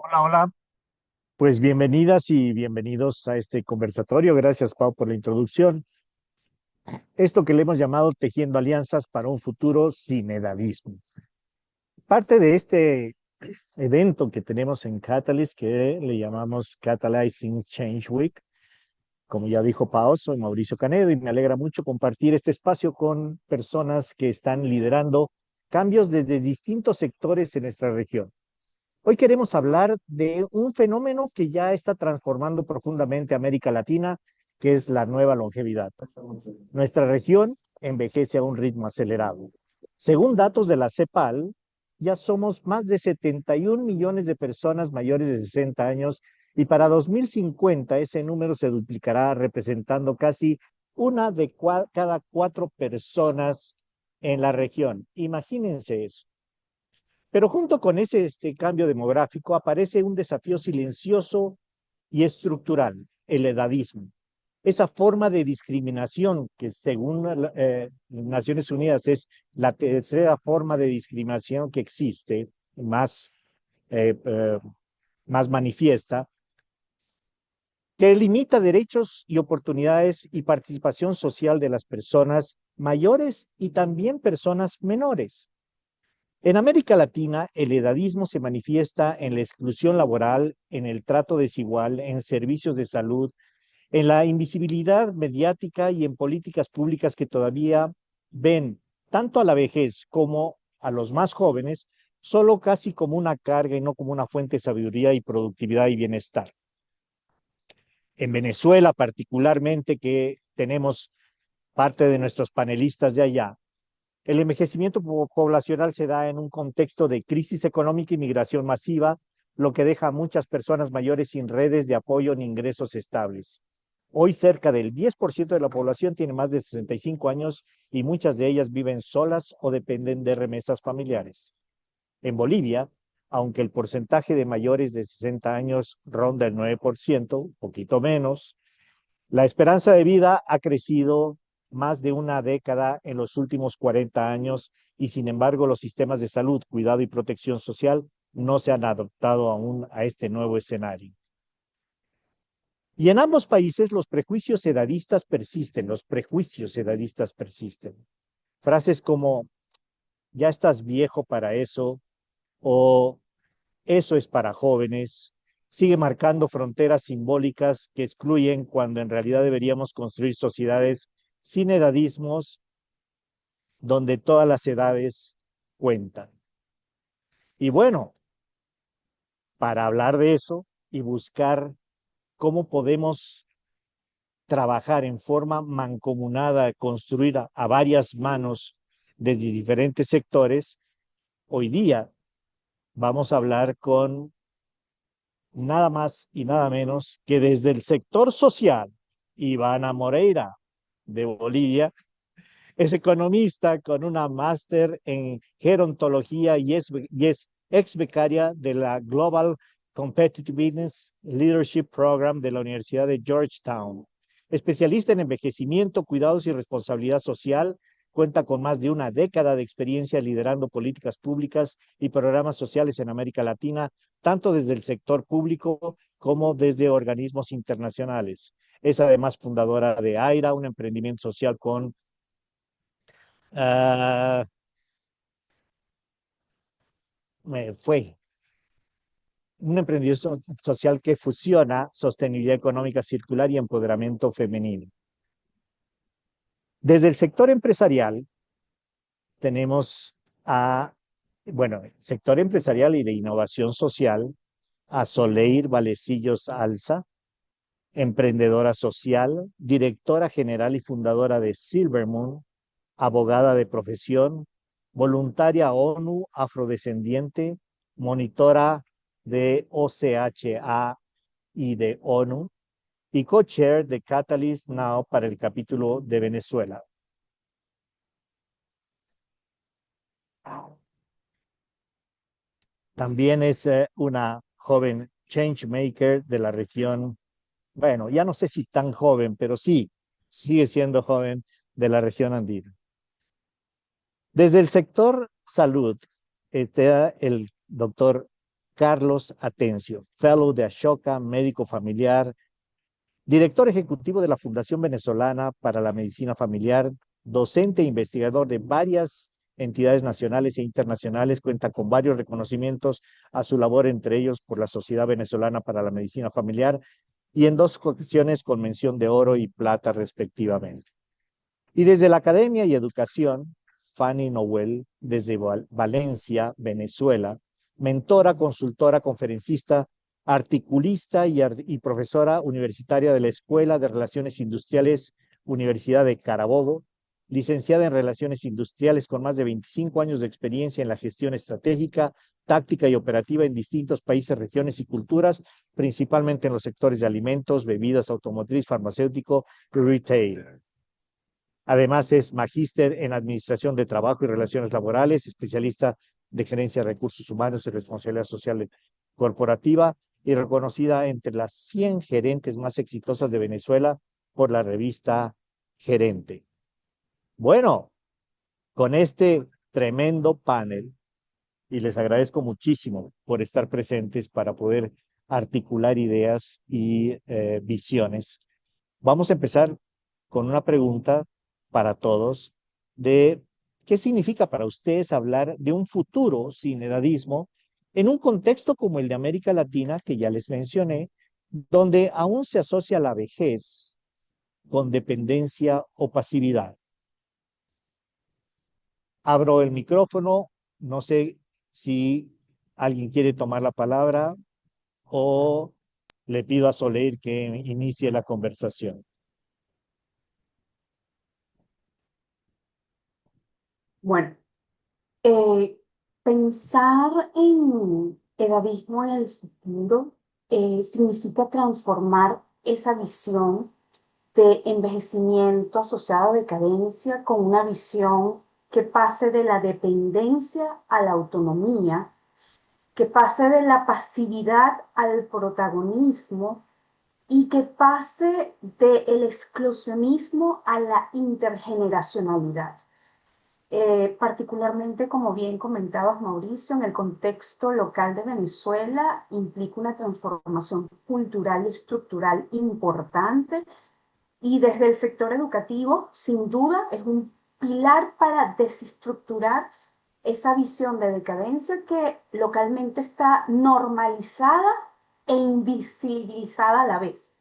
Hola, hola. Pues bienvenidas y bienvenidos a este conversatorio. Gracias, Pau, por la introducción. Esto que le hemos llamado Tejiendo Alianzas para un futuro sin edadismo. Parte de este evento que tenemos en Catalyst, que le llamamos Catalyzing Change Week. Como ya dijo Pau, soy Mauricio Canedo y me alegra mucho compartir este espacio con personas que están liderando cambios desde distintos sectores en nuestra región. Hoy queremos hablar de un fenómeno que ya está transformando profundamente América Latina, que es la nueva longevidad. Nuestra región envejece a un ritmo acelerado. Según datos de la CEPAL, ya somos más de 71 millones de personas mayores de 60 años y para 2050 ese número se duplicará, representando casi una de cada cuatro personas en la región. Imagínense eso. Pero junto con ese cambio demográfico aparece un desafío silencioso y estructural, el edadismo. Esa forma de discriminación que según Naciones Unidas es la tercera forma de discriminación que existe, más, eh, eh, más manifiesta, que limita derechos y oportunidades y participación social de las personas mayores y también personas menores. En América Latina, el edadismo se manifiesta en la exclusión laboral, en el trato desigual, en servicios de salud, en la invisibilidad mediática y en políticas públicas que todavía ven tanto a la vejez como a los más jóvenes solo casi como una carga y no como una fuente de sabiduría y productividad y bienestar. En Venezuela, particularmente, que tenemos parte de nuestros panelistas de allá, el envejecimiento poblacional se da en un contexto de crisis económica y migración masiva, lo que deja a muchas personas mayores sin redes de apoyo ni ingresos estables. Hoy cerca del 10% de la población tiene más de 65 años y muchas de ellas viven solas o dependen de remesas familiares. En Bolivia, aunque el porcentaje de mayores de 60 años ronda el 9%, un poquito menos, la esperanza de vida ha crecido más de una década en los últimos 40 años y sin embargo los sistemas de salud, cuidado y protección social no se han adaptado aún a este nuevo escenario. Y en ambos países los prejuicios edadistas persisten, los prejuicios edadistas persisten. Frases como, ya estás viejo para eso, o eso es para jóvenes, sigue marcando fronteras simbólicas que excluyen cuando en realidad deberíamos construir sociedades sin edadismos donde todas las edades cuentan. Y bueno, para hablar de eso y buscar cómo podemos trabajar en forma mancomunada, construir a varias manos desde diferentes sectores, hoy día vamos a hablar con nada más y nada menos que desde el sector social, Ivana Moreira, de Bolivia. Es economista con una máster en gerontología y es ex becaria de la Global Competitiveness Leadership Program de la Universidad de Georgetown. Especialista en envejecimiento, cuidados y responsabilidad social, cuenta con más de una década de experiencia liderando políticas públicas y programas sociales en América Latina, tanto desde el sector público como desde organismos internacionales. Es además fundadora de AIRA, un emprendimiento social con uh, fue un emprendimiento social que fusiona sostenibilidad económica circular y empoderamiento femenino. Desde el sector empresarial tenemos bueno, el sector empresarial y de innovación social, a Soleil Valecillos Alza, emprendedora social, directora general y fundadora de Silvermoon, abogada de profesión, voluntaria ONU afrodescendiente, monitora de OCHA y de ONU, y co-chair de Catalyst Now para el capítulo de Venezuela. También es una joven changemaker de la región, bueno, ya no sé si tan joven, pero sí, sigue siendo joven de la región andina. Desde el sector salud, está el doctor Carlos Atencio, Fellow de Ashoka, médico familiar, director ejecutivo de la Fundación Venezolana para la Medicina Familiar, docente e investigador de varias entidades nacionales e internacionales, cuenta con varios reconocimientos a su labor, entre ellos por la Sociedad Venezolana para la Medicina Familiar y en dos ocasiones con mención de oro y plata respectivamente. Y desde la academia y educación, Fanny Noel, desde Valencia, Venezuela, mentora, consultora, conferencista, articulista y profesora universitaria de la Escuela de Relaciones Industriales, Universidad de Carabobo, licenciada en Relaciones Industriales con más de 25 años de experiencia en la gestión estratégica, táctica y operativa en distintos países, regiones y culturas, principalmente en los sectores de alimentos, bebidas, automotriz, farmacéutico y retail. Además, es magíster en Administración de Trabajo y Relaciones Laborales, especialista de Gerencia de Recursos Humanos y Responsabilidad Social Corporativa y reconocida entre las 100 gerentes más exitosas de Venezuela por la revista Gerente. Bueno, con este tremendo panel, y les agradezco muchísimo por estar presentes para poder articular ideas y visiones. Vamos a empezar con una pregunta para todos de qué significa para ustedes hablar de un futuro sin edadismo en un contexto como el de América Latina, que ya les mencioné, donde aún se asocia la vejez con dependencia o pasividad. Abro el micrófono, no sé si alguien quiere tomar la palabra o le pido a Soleil que inicie la conversación. Bueno, eh, pensar en edadismo en el futuro significa transformar esa visión de envejecimiento asociado a decadencia con una visión que pase de la dependencia a la autonomía, que pase de la pasividad al protagonismo y que pase del exclusionismo a la intergeneracionalidad. Particularmente, como bien comentabas, Mauricio, en el contexto local de Venezuela implica una transformación cultural y estructural importante y desde el sector educativo, sin duda, es un pilar para desestructurar esa visión de decadencia que localmente está normalizada e invisibilizada a la vez.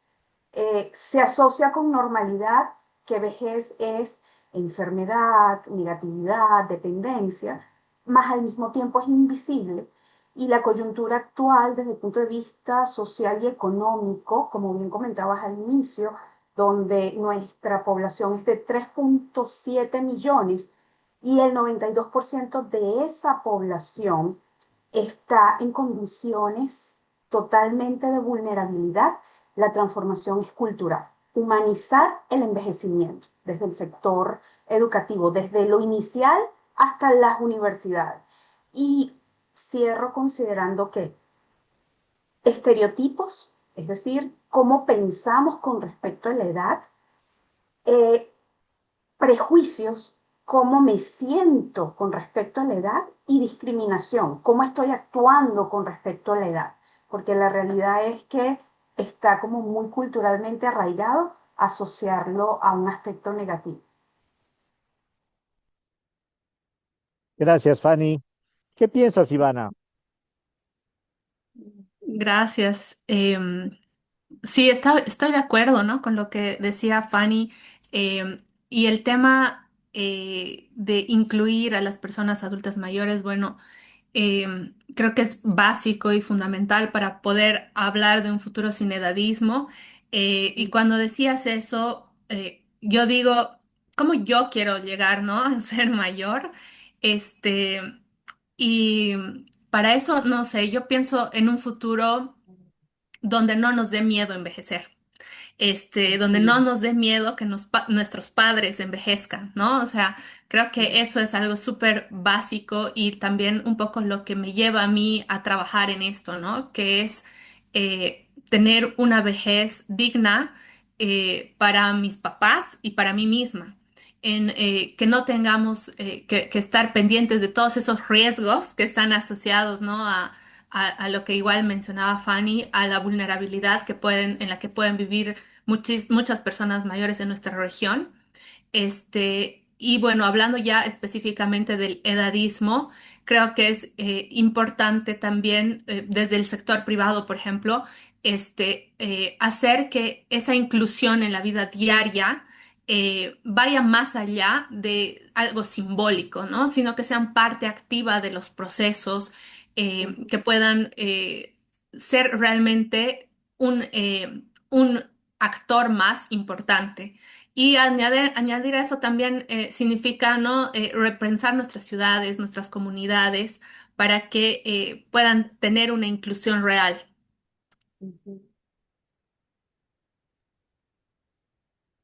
Se asocia con normalidad que vejez es enfermedad, negatividad, dependencia, más al mismo tiempo es invisible. Y la coyuntura actual desde el punto de vista social y económico, como bien comentabas al inicio, donde nuestra población es de 3,7 millones y el 92% de esa población está en condiciones totalmente de vulnerabilidad. La transformación es cultural. Humanizar el envejecimiento desde el sector educativo, desde lo inicial hasta las universidades. Y cierro considerando que estereotipos, es decir, cómo pensamos con respecto a la edad, eh, prejuicios, cómo me siento con respecto a la edad y discriminación, cómo estoy actuando con respecto a la edad, porque la realidad es que está como muy culturalmente arraigado asociarlo a un aspecto negativo. Gracias, Fanny. ¿Qué piensas, Ivana? Gracias. Sí, estoy de acuerdo, ¿no? Con lo que decía Fanny. Y el tema de incluir a las personas adultas mayores, bueno, creo que es básico y fundamental para poder hablar de un futuro sin edadismo. Y cuando decías eso, yo digo, ¿cómo yo quiero llegar, ¿no? A ser mayor? Este, y para eso, no sé, yo pienso en un futuro donde no nos dé miedo envejecer, donde no nos dé miedo que nuestros padres envejezcan, ¿no? O sea, creo que eso es algo súper básico y también un poco lo que me lleva a mí a trabajar en esto, ¿no? Que es tener una vejez digna para mis papás y para mí misma. Que no tengamos que estar pendientes de todos esos riesgos que están asociados, ¿no? a lo que igual mencionaba Fanny, a la vulnerabilidad en la que pueden vivir muchas personas mayores en nuestra región. Y bueno, hablando ya específicamente del edadismo, creo que es importante también desde el sector privado, por ejemplo, hacer que esa inclusión en la vida diaria vaya más allá de algo simbólico, ¿no? Sino que sean parte activa de los procesos, Ujú. que puedan ser realmente un actor más importante. Y añadir a eso también significa, ¿no? Repensar nuestras ciudades, nuestras comunidades, para que puedan tener una inclusión real. Ujú.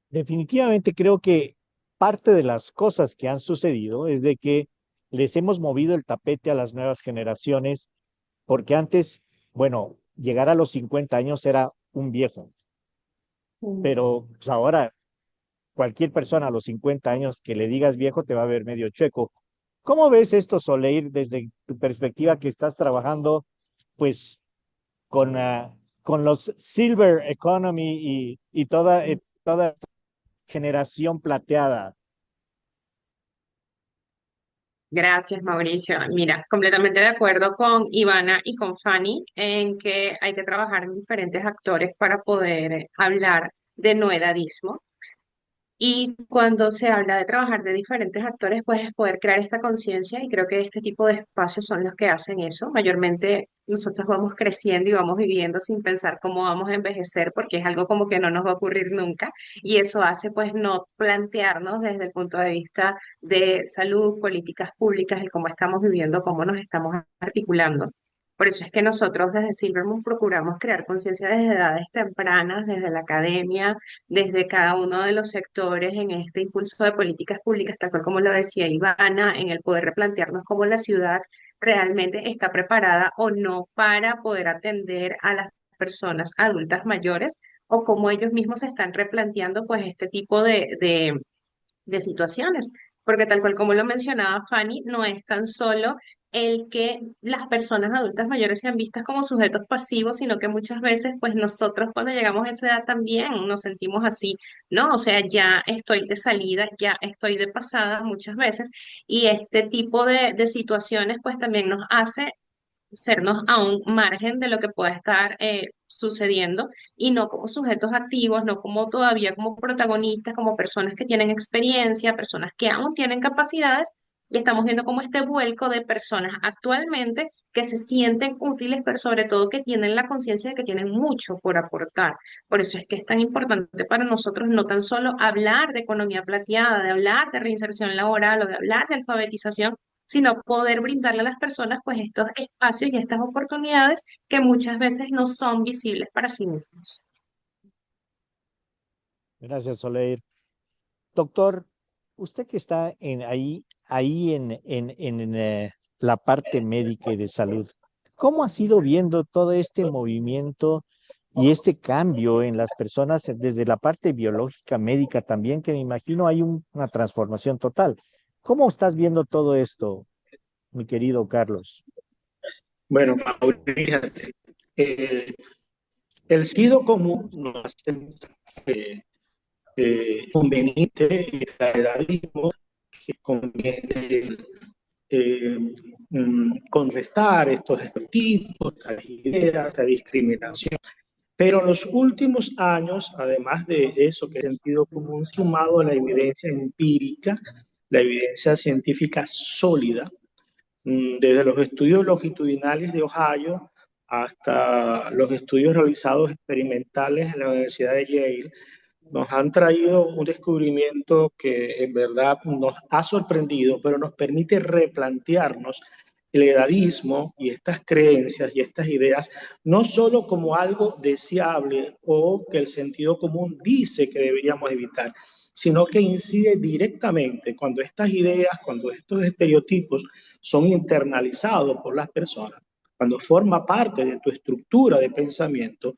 Definitivamente creo que parte de las cosas que han sucedido es de que les hemos movido el tapete a las nuevas generaciones, porque antes, bueno, llegar a los 50 años era un viejo, Ujú. pero pues ahora cualquier persona a los 50 años que le digas viejo te va a ver medio chueco. ¿Cómo ves esto, Soleil, desde tu perspectiva que estás trabajando, pues, con los Silver Economy y toda generación plateada? Gracias, Mauricio. Mira, completamente de acuerdo con Ivana y con Fanny en que hay que trabajar en diferentes actores para poder hablar de no edadismo. Y cuando se habla de trabajar de diferentes actores, pues es poder crear esta conciencia y creo que este tipo de espacios son los que hacen eso. Mayormente nosotros vamos creciendo y vamos viviendo sin pensar cómo vamos a envejecer porque es algo como que no nos va a ocurrir nunca y eso hace pues no plantearnos desde el punto de vista de salud, políticas públicas, el cómo estamos viviendo, cómo nos estamos articulando. Por eso es que nosotros desde Silvermoon procuramos crear conciencia desde edades tempranas, desde la academia, desde cada uno de los sectores en este impulso de políticas públicas, tal cual como lo decía Ivana, en el poder replantearnos cómo la ciudad realmente está preparada o no para poder atender a las personas adultas mayores o cómo ellos mismos se están replanteando pues este tipo de situaciones, porque tal cual como lo mencionaba Fanny, no es tan solo el que las personas adultas mayores sean vistas como sujetos pasivos, sino que muchas veces, pues nosotros cuando llegamos a esa edad también nos sentimos así, ¿no? O sea, ya estoy de salida, ya estoy de pasada muchas veces, y este tipo de situaciones, pues también nos hace sernos a un margen de lo que pueda estar sucediendo y no como sujetos activos, no como todavía como protagonistas, como personas que tienen experiencia, personas que aún tienen capacidades. Y estamos viendo como este vuelco de personas actualmente que se sienten útiles, pero sobre todo que tienen la conciencia de que tienen mucho por aportar. Por eso es que es tan importante para nosotros no tan solo hablar de economía plateada, de hablar de reinserción laboral o de hablar de alfabetización, sino poder brindarle a las personas pues estos espacios y estas oportunidades que muchas veces no son visibles para sí mismos. Gracias, Soleil. Doctor, usted que está ahí en la parte médica y de salud, ¿cómo ha sido viendo todo este movimiento y este cambio en las personas desde la parte biológica médica también, que me imagino hay una transformación total? ¿Cómo estás viendo todo esto, mi querido Carlos? Bueno, Mauricio, eh, el sentido común nos hace conveniente el edadismo, que conviene eh, contrarrestar estos estereotipos, estas ideas, esta discriminación. Pero en los últimos años, además de eso que es sentido común, sumado a la evidencia empírica, la evidencia científica sólida, desde los estudios longitudinales de Ohio hasta los estudios realizados experimentales en la Universidad de Yale, nos han traído un descubrimiento que en verdad nos ha sorprendido, pero nos permite replantearnos el edadismo y estas creencias y estas ideas, no solo como algo deseable o que el sentido común dice que deberíamos evitar, sino que incide directamente cuando estas ideas, cuando estos estereotipos son internalizados por las personas, cuando forma parte de tu estructura de pensamiento,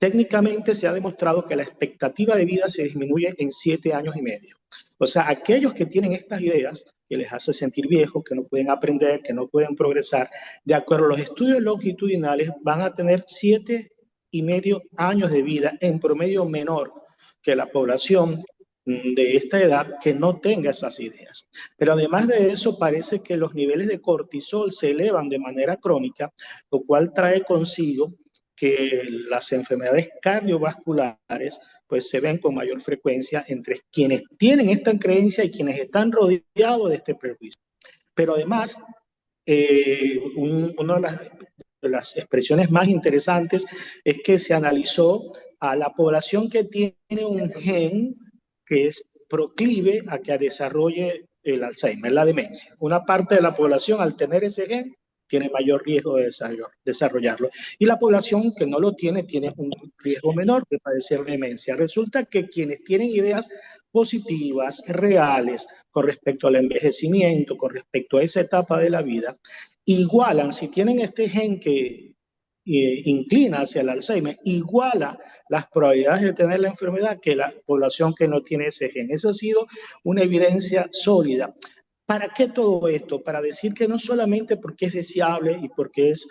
técnicamente se ha demostrado que la expectativa de vida se disminuye en 7 años y medio. O sea, aquellos que tienen estas ideas, que les hace sentir viejos, que no pueden aprender, que no pueden progresar, de acuerdo a los estudios longitudinales, van a tener 7,5 años de vida en promedio menor que la población de esta edad que no tenga esas ideas. Pero además de eso, parece que los niveles de cortisol se elevan de manera crónica, lo cual trae consigo que las enfermedades cardiovasculares pues se ven con mayor frecuencia entre quienes tienen esta creencia y quienes están rodeados de este prejuicio. Pero además, una de las expresiones más interesantes es que se analizó a la población que tiene un gen que es proclive a que desarrolle el Alzheimer, la demencia. Una parte de la población, al tener ese gen, tiene mayor riesgo de desarrollarlo. Y la población que no lo tiene un riesgo menor de padecer demencia. Resulta que quienes tienen ideas positivas, reales, con respecto al envejecimiento, con respecto a esa etapa de la vida, igualan, si tienen este gen que inclina hacia el Alzheimer, iguala las probabilidades de tener la enfermedad que la población que no tiene ese gen. Esa ha sido una evidencia sólida. ¿Para qué todo esto? Para decir que no solamente porque es deseable y porque es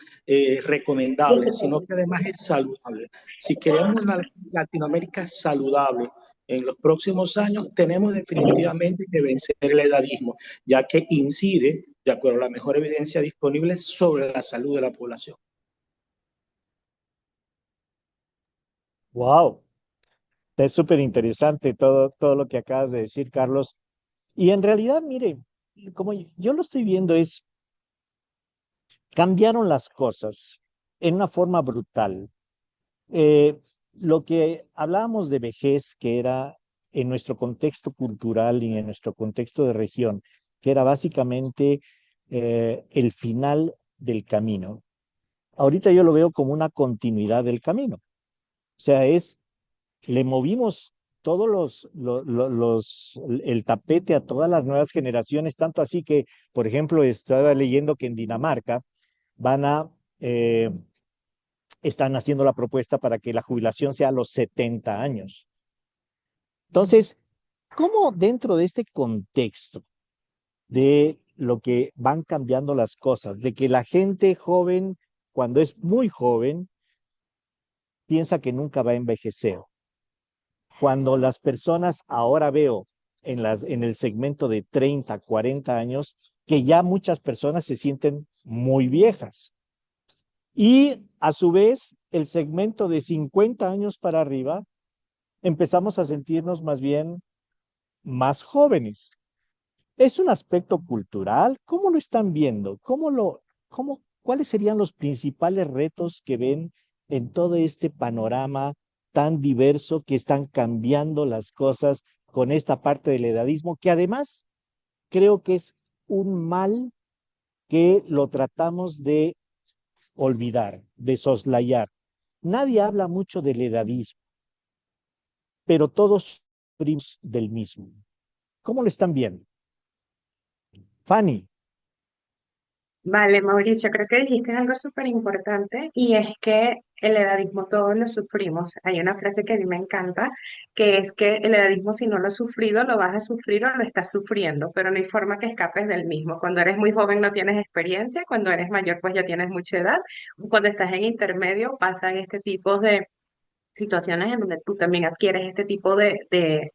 recomendable, sino que además es saludable. Si queremos una Latinoamérica saludable en los próximos años, tenemos definitivamente que vencer el edadismo, ya que incide, de acuerdo a la mejor evidencia disponible, sobre la salud de la población. Wow, es súper interesante todo lo que acabas de decir, Carlos. Y en realidad, mire, como yo lo estoy viendo, cambiaron las cosas en una forma brutal. Lo que hablábamos de vejez, que era en nuestro contexto cultural y en nuestro contexto de región, que era básicamente el final del camino. Ahorita yo lo veo como una continuidad del camino. O sea, le movimos todos el tapete a todas las nuevas generaciones, tanto así que, por ejemplo, estaba leyendo que en Dinamarca van están haciendo la propuesta para que la jubilación sea a los 70 años. Entonces, ¿cómo dentro de este contexto de lo que van cambiando las cosas, de que la gente joven, cuando es muy joven, piensa que nunca va a envejecer? Cuando las personas, ahora veo en el segmento de 30, 40 años, que ya muchas personas se sienten muy viejas. Y a su vez, el segmento de 50 años para arriba, empezamos a sentirnos más bien más jóvenes. ¿Es un aspecto cultural? ¿Cómo lo están viendo? ¿Cuáles serían los principales retos que ven en todo este panorama tan diverso que están cambiando las cosas con esta parte del edadismo, que además creo que es un mal que lo tratamos de olvidar, de soslayar? Nadie habla mucho del edadismo, pero todos sufrimos del mismo. ¿Cómo lo están viendo? Fanny. Vale, Mauricio, creo que dijiste algo súper importante y es que el edadismo todos lo sufrimos. Hay una frase que a mí me encanta, que es que el edadismo si no lo has sufrido, lo vas a sufrir o lo estás sufriendo, pero no hay forma que escapes del mismo. Cuando eres muy joven no tienes experiencia, cuando eres mayor pues ya tienes mucha edad, cuando estás en intermedio pasan este tipo de situaciones en donde tú también adquieres este tipo de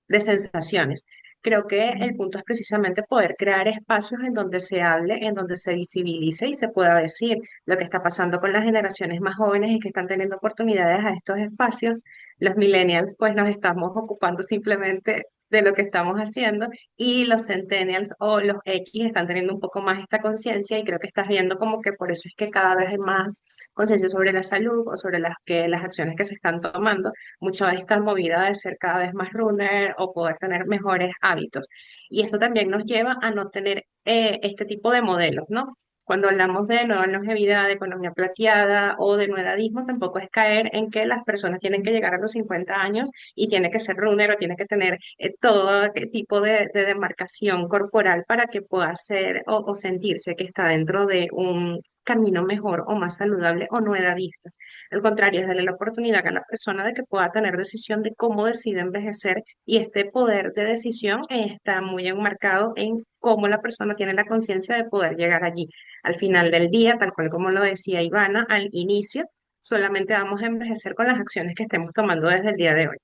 sensaciones. Creo que el punto es precisamente poder crear espacios en donde se hable, en donde se visibilice y se pueda decir lo que está pasando con las generaciones más jóvenes y que están teniendo oportunidades a estos espacios. Los millennials, pues nos estamos ocupando simplemente de lo que estamos haciendo y los centennials o los X están teniendo un poco más esta conciencia y creo que estás viendo como que por eso es que cada vez hay más conciencia sobre la salud o sobre las acciones que se están tomando mucho de esta movida de ser cada vez más runner o poder tener mejores hábitos. Y esto también nos lleva a no tener este tipo de modelos, ¿no? Cuando hablamos de nueva longevidad, de economía plateada o de nuedadismo, tampoco es caer en que las personas tienen que llegar a los 50 años y tiene que ser runner o tiene que tener todo tipo de demarcación corporal para que pueda ser o sentirse que está dentro de un camino mejor o más saludable o no edadista. Al contrario, es darle la oportunidad a la persona de que pueda tener decisión de cómo decide envejecer y este poder de decisión está muy enmarcado en cómo la persona tiene la conciencia de poder llegar allí. Al final del día, tal cual como lo decía Ivana al inicio, solamente vamos a envejecer con las acciones que estemos tomando desde el día de hoy.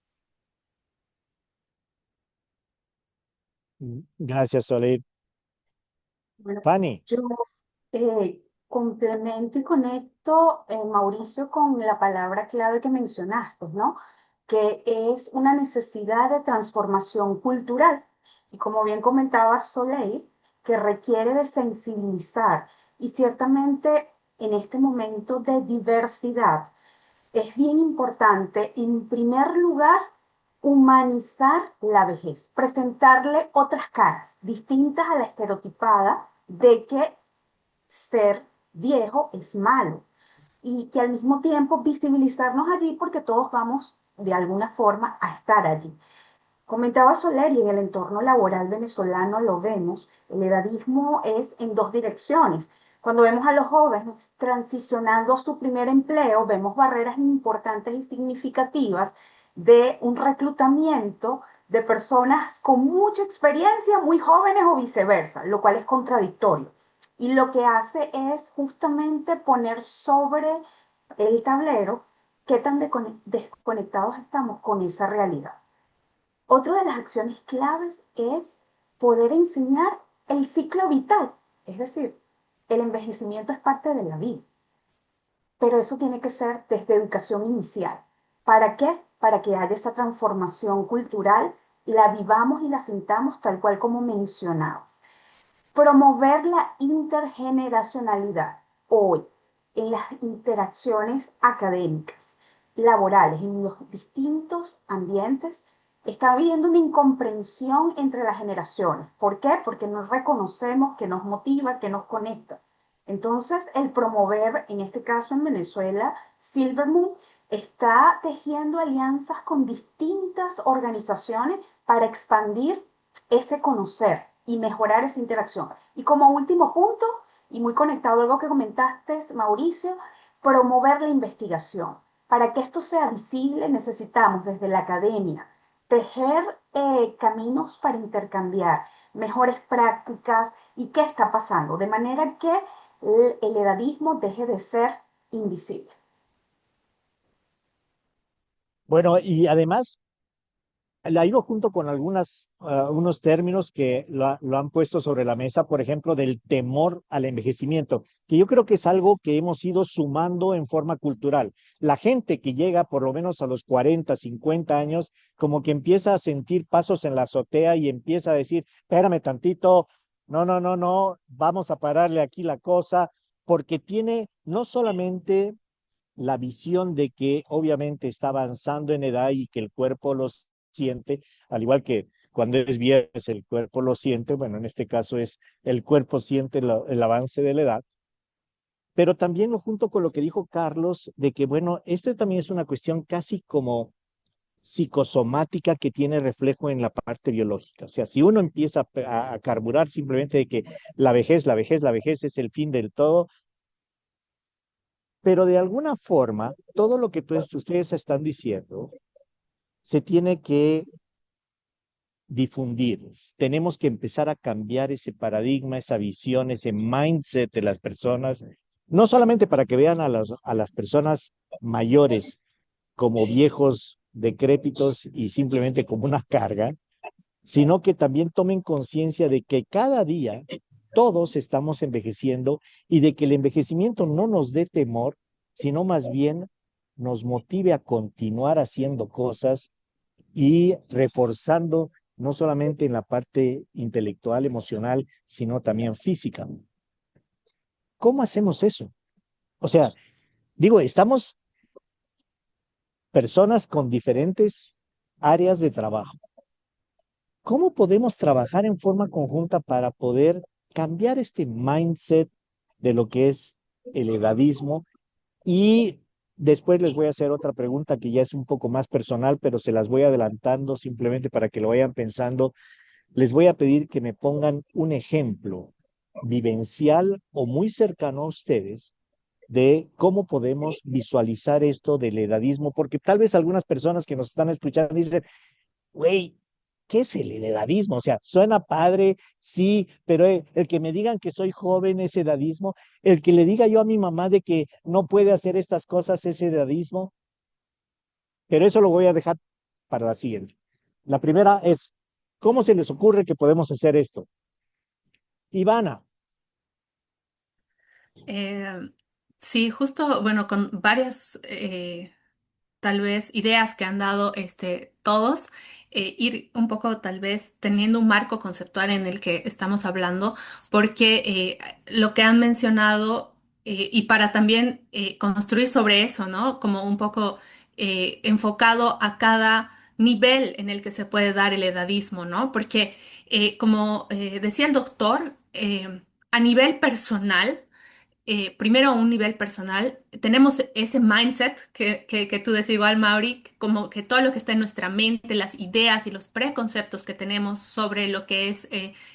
Gracias, Soleil. Bueno, Fanny, yo complemento y conecto, Mauricio, con la palabra clave que mencionaste, ¿no? Que es una necesidad de transformación cultural. Y como bien comentaba Soleil, que requiere de sensibilizar. Y ciertamente en este momento de diversidad es bien importante, en primer lugar, humanizar la vejez, presentarle otras caras distintas a la estereotipada de que ser viejo es malo y que al mismo tiempo visibilizarnos allí porque todos vamos de alguna forma a estar allí. Comentaba Soler y en el entorno laboral venezolano lo vemos, el edadismo es en dos direcciones. Cuando vemos a los jóvenes transicionando a su primer empleo, vemos barreras importantes y significativas de un reclutamiento de personas con mucha experiencia, muy jóvenes o viceversa, lo cual es contradictorio. Y lo que hace es justamente poner sobre el tablero qué tan desconectados estamos con esa realidad. Otra de las acciones claves es poder enseñar el ciclo vital, es decir, el envejecimiento es parte de la vida, pero eso tiene que ser desde educación inicial. ¿Para qué? Para que haya esa transformación cultural, la vivamos y la sintamos tal cual como mencionabas. Promover la intergeneracionalidad hoy en las interacciones académicas, laborales, en los distintos ambientes, está habiendo una incomprensión entre las generaciones. ¿Por qué? Porque no reconocemos que nos motiva, que nos conecta. Entonces, el promover, en este caso en Venezuela, Silvermoon está tejiendo alianzas con distintas organizaciones para expandir ese conocer y mejorar esa interacción. Y como último punto, y muy conectado a algo que comentaste, Mauricio, promover la investigación. Para que esto sea visible, necesitamos desde la academia tejer caminos para intercambiar mejores prácticas y qué está pasando, de manera que el edadismo deje de ser invisible. bueno, y además la ido junto con unos términos que lo han puesto sobre la mesa, por ejemplo, del temor al envejecimiento, que yo creo que es algo que hemos ido sumando en forma cultural. La gente que llega por lo menos a los 40, 50 años, como que empieza a sentir pasos en la azotea y empieza a decir, espérame tantito, no, no, no, no, vamos a pararle aquí la cosa, porque tiene no solamente la visión de que obviamente está avanzando en edad y que el cuerpo lo siente, al igual que cuando es viejo el cuerpo lo siente, bueno, en este caso es el cuerpo siente el avance de la edad, pero también lo junto con lo que dijo Carlos, de que, bueno, esto también es una cuestión casi como psicosomática que tiene reflejo en la parte biológica. O sea, si uno empieza a carburar simplemente de que la vejez, la vejez, la vejez es el fin del todo, pero de alguna forma, todo lo que ustedes están diciendo se tiene que difundir. Tenemos que empezar a cambiar ese paradigma, esa visión, ese mindset de las personas, no solamente para que vean a las personas mayores como viejos decrépitos y simplemente como una carga, sino que también tomen conciencia de que cada día todos estamos envejeciendo y de que el envejecimiento no nos dé temor, sino más bien nos motive a continuar haciendo cosas y reforzando no solamente en la parte intelectual, emocional, sino también física. ¿Cómo hacemos eso? O sea, digo, estamos personas con diferentes áreas de trabajo. ¿Cómo podemos trabajar en forma conjunta para poder cambiar este mindset de lo que es el edadismo. Y después les voy a hacer otra pregunta que ya es un poco más personal, pero se las voy adelantando simplemente para que lo vayan pensando. Les voy a pedir que me pongan un ejemplo vivencial o muy cercano a ustedes de cómo podemos visualizar esto del edadismo, porque tal vez algunas personas que nos están escuchando dicen, güey, ¿qué es el edadismo? O sea, suena padre, sí, pero el que me digan que soy joven es edadismo, el que le diga yo a mi mamá de que no puede hacer estas cosas es edadismo, pero eso lo voy a dejar para la siguiente. La primera es, ¿cómo se les ocurre que podemos hacer esto? Ivana, Eh, sí, justo, bueno, con varias tal vez ideas que han dado todos, ir un poco tal vez teniendo un marco conceptual en el que estamos hablando, porque lo que han mencionado y para también construir sobre eso, ¿no? Como un poco enfocado a cada nivel en el que se puede dar el edadismo, ¿no? Porque como decía el doctor, a nivel personal, primero a un nivel personal, tenemos ese mindset que tú decís igual, Mauri, como que todo lo que está en nuestra mente, las ideas y los preconceptos que tenemos sobre lo que es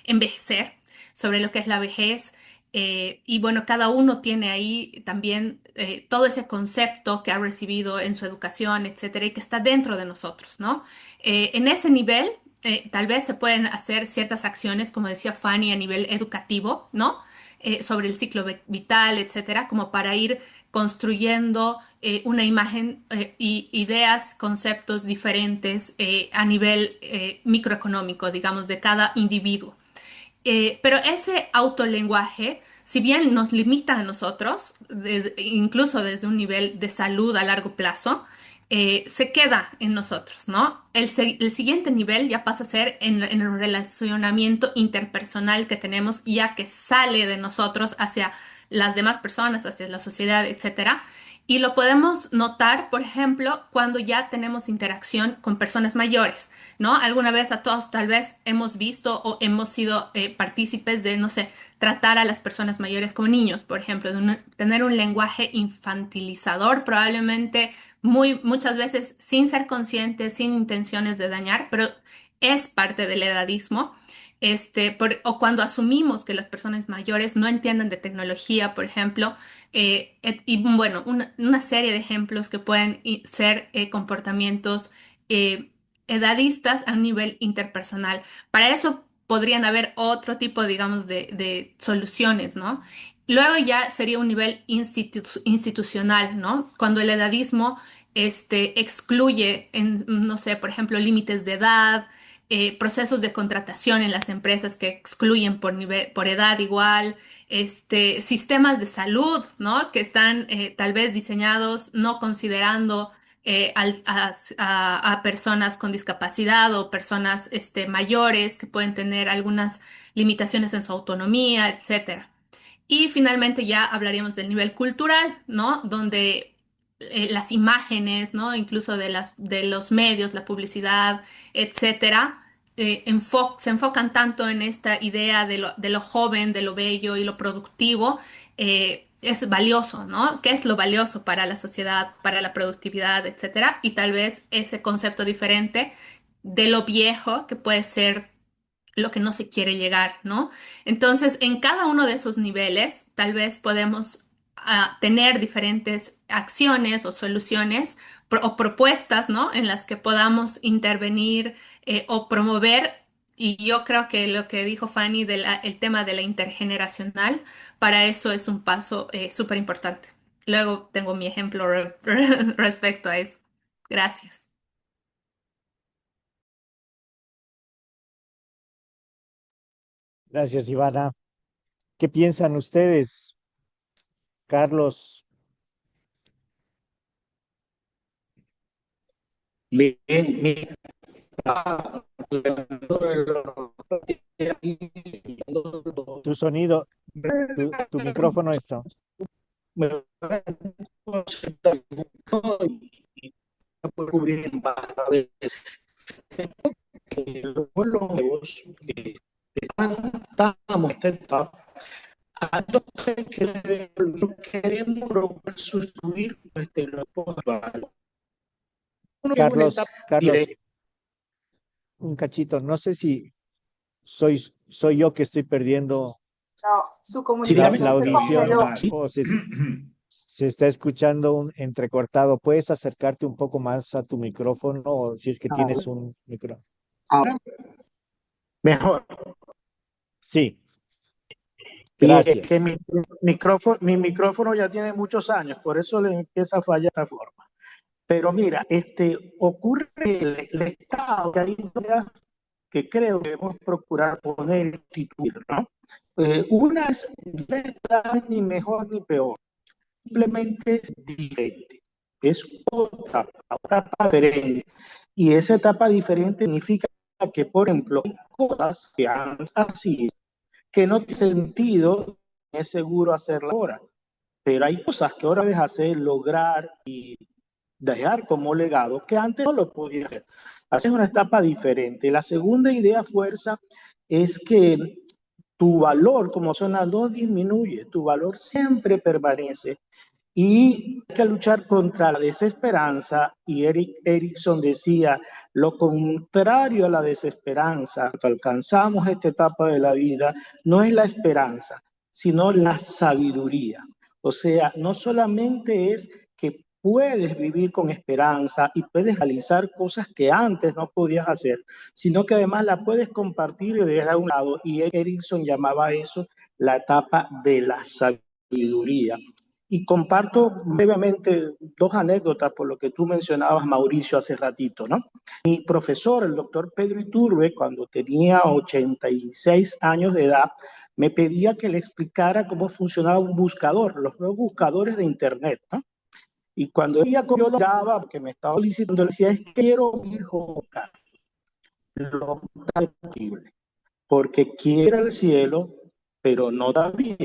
envejecer, sobre lo que es la vejez. Y bueno, cada uno tiene ahí también todo ese concepto que ha recibido en su educación, etcétera, y que está dentro de nosotros, ¿no? En ese nivel, tal vez se pueden hacer ciertas acciones, como decía Fanny, a nivel educativo, ¿no? Sobre el ciclo vital, etcétera, como para ir construyendo una imagen y ideas, conceptos diferentes a nivel microeconómico, digamos, de cada individuo. Pero ese autolenguaje, si bien nos limita a nosotros, incluso desde un nivel de salud a largo plazo, se queda en nosotros, ¿no? El siguiente nivel ya pasa a ser en el relacionamiento interpersonal que tenemos, ya que sale de nosotros hacia las demás personas, hacia la sociedad, etcétera. Y lo podemos notar, por ejemplo, cuando ya tenemos interacción con personas mayores, ¿no? Alguna vez a todos tal vez hemos visto o hemos sido partícipes de, no sé, tratar a las personas mayores como niños, por ejemplo, de tener un lenguaje infantilizador, probablemente muchas veces sin ser conscientes, sin intenciones de dañar, pero es parte del edadismo. O cuando asumimos que las personas mayores no entienden de tecnología, por ejemplo, y bueno, una serie de ejemplos que pueden ser comportamientos eh, edadistas a un nivel interpersonal. Para eso podrían haber otro tipo, digamos, de soluciones, ¿no? Luego ya sería un nivel institucional, ¿no? Cuando el edadismo excluye, no sé, por ejemplo, límites de edad, procesos de contratación en las empresas que excluyen por nivel, por edad igual, sistemas de salud, ¿no? Que están tal vez diseñados no considerando a personas con discapacidad o personas mayores que pueden tener algunas limitaciones en su autonomía, etcétera. Y finalmente ya hablaríamos del nivel cultural, ¿no? Donde las imágenes, ¿no? Incluso de los medios, la publicidad, etcétera, se enfocan tanto en esta idea de lo joven, de lo bello y lo productivo. Es valioso, ¿no? ¿Qué es lo valioso para la sociedad, para la productividad, etcétera? Y tal vez ese concepto diferente de lo viejo, que puede ser lo que no se quiere llegar, ¿no? Entonces, en cada uno de esos niveles, tal vez podemos tener diferentes acciones o soluciones o propuestas, ¿no? En las que podamos intervenir o promover. Y yo creo que lo que dijo Fanny del el tema de la intergeneracional, para eso es un paso súper importante. Luego tengo mi ejemplo respecto a eso. Gracias. gracias, Ivana. ¿Qué piensan ustedes, Carlos? bien, mira, Tu sonido, tu micrófono está. cubrir que los nuevos estamos algo que no queremos sustituir lo actual. Uno es una etapa Carlos, directa. un cachito, no sé si soy yo que estoy perdiendo No, su Sí, dígame. comunicación la se audición congeló. o se está escuchando un entrecortado. ¿Puedes acercarte un poco más a tu micrófono o si es que tienes un micrófono? Ahora, mejor. Sí, Y es que gracias. mi micrófono ya tiene muchos años, por eso le empieza a fallar de esta forma. Pero mira, ocurre el Estado que hay ideas que creo que debemos procurar poner y instituir, ¿no? Una es, no es ni mejor ni peor, simplemente es diferente. Es otra etapa diferente. Y esa etapa diferente significa que, por ejemplo, hay cosas que han así, que no tiene sentido, es seguro hacerla ahora. Pero hay cosas que ahora debes hacer, lograr y dejar como legado que antes no lo podía hacer. Así es una etapa diferente. La segunda idea fuerza es que tu valor como zona no disminuye, tu valor siempre permanece y hay que luchar contra la desesperanza y Eric Erickson decía lo contrario a la desesperanza. Cuando alcanzamos esta etapa de la vida no es la esperanza, sino la sabiduría. O sea, no solamente es que puedes vivir con esperanza y puedes realizar cosas que antes no podías hacer, sino que además la puedes compartir y dejar a un lado. Y Erickson llamaba eso la etapa de la sabiduría. Y comparto brevemente dos anécdotas por lo que tú mencionabas, Mauricio, hace ratito, ¿no? Mi profesor, el doctor Pedro Iturbe, cuando tenía 86 años de edad, me pedía que le explicara cómo funcionaba un buscador, los nuevos buscadores de Internet, ¿no? Y cuando ella yo lo miraba, porque me estaba solicitando, le decía, es que quiero un hijo lo más posible, porque quiero el cielo, pero no da bien.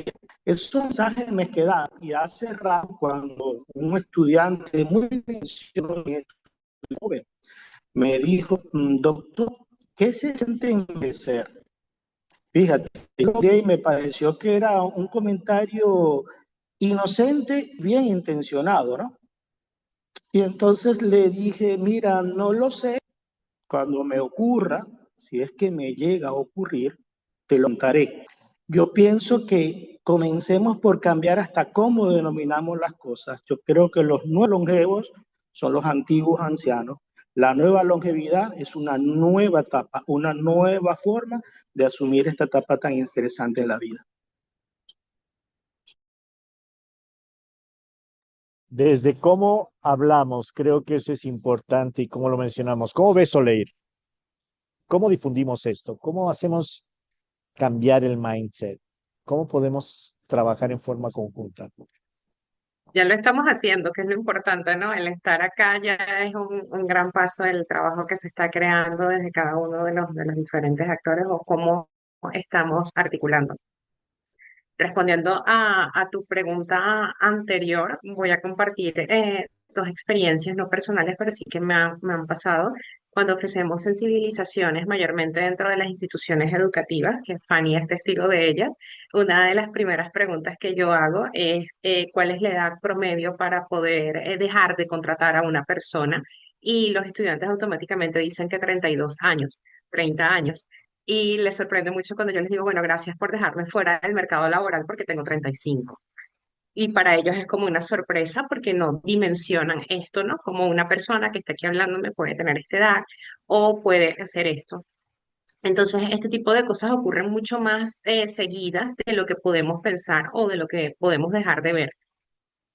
Esos mensajes me quedan y hace rato cuando un estudiante muy joven me dijo, doctor, ¿qué se siente envejecer? Fíjate, y me pareció que era un comentario inocente, bien intencionado, ¿no? Y entonces le dije, mira, no lo sé, cuando me ocurra, si es que me llega a ocurrir, te lo contaré. Yo pienso que comencemos por cambiar hasta cómo denominamos las cosas. Yo creo que los nuevos longevos son los antiguos ancianos. La nueva longevidad es una nueva etapa, una nueva forma de asumir esta etapa tan interesante en la vida. Desde cómo hablamos, creo que eso es importante y cómo lo mencionamos. ¿Cómo ves, Soleil? ¿Cómo difundimos esto? ¿Cómo hacemos cambiar el mindset? ¿Cómo podemos trabajar en forma conjunta? Ya lo estamos haciendo, que es lo importante, ¿no? El estar acá ya es un gran paso del trabajo que se está creando desde cada uno de los diferentes actores o cómo estamos articulando. Respondiendo a tu pregunta anterior, voy a compartir dos experiencias no personales, pero sí que me han pasado cuando ofrecemos sensibilizaciones, mayormente dentro de las instituciones educativas, que Fanny es testigo de ellas. Una de las primeras preguntas que yo hago es ¿cuál es la edad promedio para poder dejar de contratar a una persona? Y los estudiantes automáticamente dicen que 32 años, 30 años. Y les sorprende mucho cuando yo les digo, bueno, gracias por dejarme fuera del mercado laboral porque tengo 35. Y para ellos es como una sorpresa porque no dimensionan esto, ¿no? Como una persona que está aquí hablándome puede tener esta edad o puede hacer esto. Entonces, este tipo de cosas ocurren mucho más seguidas de lo que podemos pensar o de lo que podemos dejar de ver.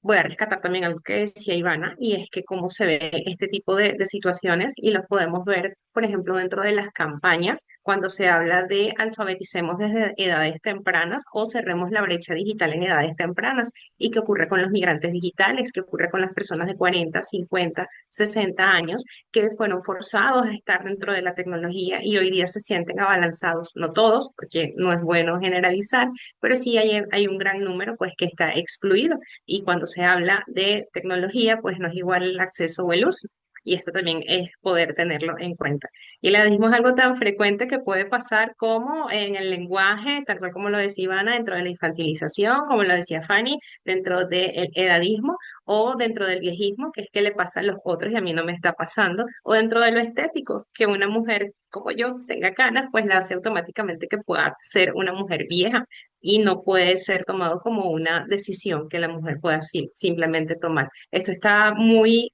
Voy a rescatar también algo que decía Ivana, y es que cómo se ve este tipo de situaciones y los podemos ver, por ejemplo, dentro de las campañas, cuando se habla de alfabeticemos desde edades tempranas o cerremos la brecha digital en edades tempranas. ¿Y qué ocurre con los migrantes digitales? ¿Qué ocurre con las personas de 40, 50, 60 años que fueron forzados a estar dentro de la tecnología y hoy día se sienten abalanzados? No todos, porque no es bueno generalizar, pero sí hay un gran número pues que está excluido y cuando se habla de tecnología, pues no es igual el acceso o el uso. y esto también es poder tenerlo en cuenta. Y el edadismo es algo tan frecuente que puede pasar como en el lenguaje, tal cual como lo decía Ivana, dentro de la infantilización, como lo decía Fanny, dentro del edadismo o dentro del viejismo, que es que le pasa a los otros y a mí no me está pasando, o dentro de lo estético, que una mujer como yo tenga canas, pues la hace automáticamente que pueda ser una mujer vieja y no puede ser tomado como una decisión que la mujer pueda simplemente tomar. Esto está muy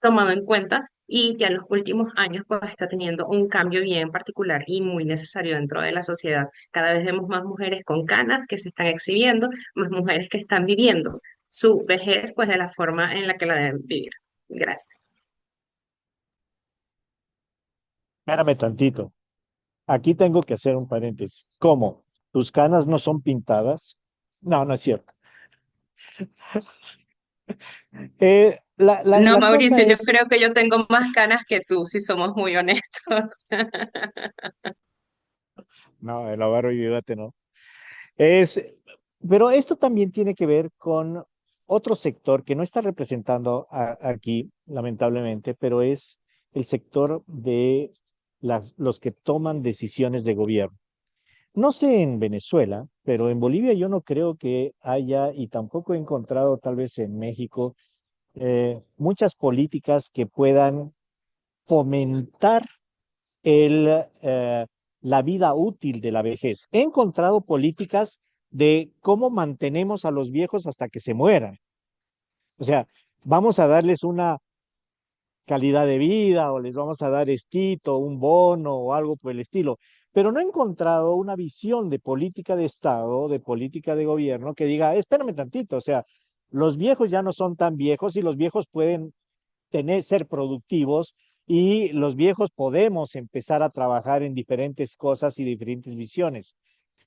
tomado en cuenta y ya en los últimos años pues está teniendo un cambio bien particular y muy necesario dentro de la sociedad. Cada vez vemos más mujeres con canas que se están exhibiendo, más mujeres que están viviendo su vejez pues de la forma en la que la deben vivir. Gracias. Espérame tantito. Aquí tengo que hacer un paréntesis. ¿Cómo? ¿Tus canas no son pintadas? No, no es cierto. No, La cosa Mauricio, yo es, creo que yo tengo más canas que tú, si somos muy honestos. no, el avaro y bigote no. Es, pero esto también tiene que ver con otro sector que no está representando aquí, lamentablemente, pero es el sector de los que toman decisiones de gobierno. No sé en Venezuela, pero en Bolivia yo no creo que haya, y tampoco he encontrado tal vez en México, muchas políticas que puedan fomentar el, eh, la vida útil de la vejez. He encontrado políticas de cómo mantenemos a los viejos hasta que se mueran. O sea, vamos a darles una calidad de vida o les vamos a dar estito, un bono o algo por el estilo. Pero no he encontrado una visión de política de Estado, de política de gobierno que diga, espérame tantito, o sea, los viejos ya no son tan viejos y los viejos pueden ser productivos y los viejos podemos empezar a trabajar en diferentes cosas y diferentes visiones.